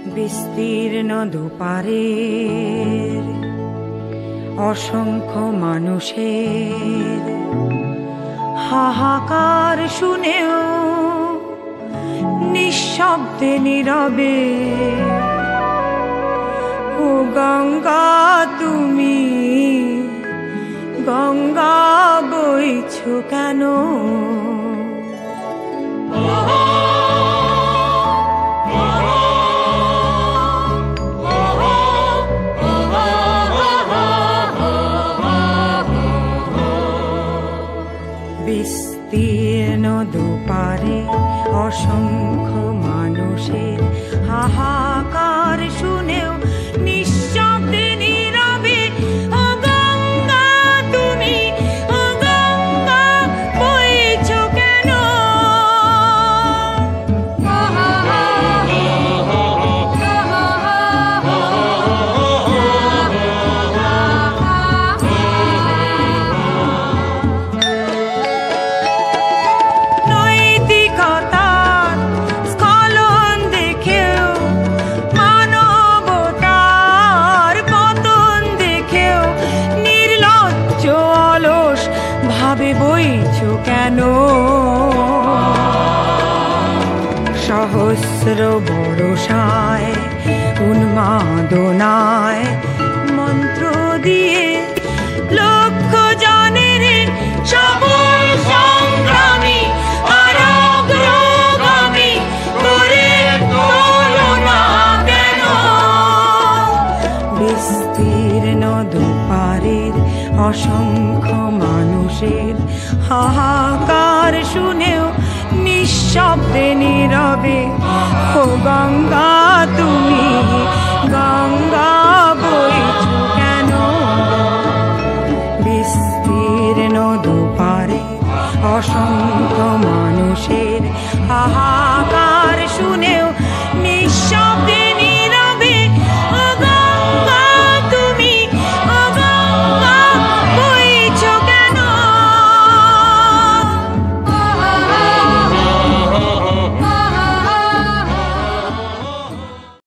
বিস্তীর্ণ দুপারের অসংখ্য মানুষের হাহাকার শুনেও নিঃশব্দে নীরবে ও গঙ্গা তুমি গঙ্গা বইছো কেন? বিস্তীর্ণ দুপারে অসংখ্য মানুষের হাহাকার শুনেও নিঃশব্দে নীরবে ও গঙ্গা তুমি ও গঙ্গা বইছো কেন? বইছো কেন? সহস্র বর্ষায় উন্মাদনায় মন্ত্র দিয়ে লক্ষ জনের সবল সংগ্রামী আর অগ্রগামী করে তোলো না কেন? বিস্তীর্ণ দুপারের অসংখ্য মানুষের হাহাকার শুনেও নিঃশব্দে নীরবে ও গঙ্গা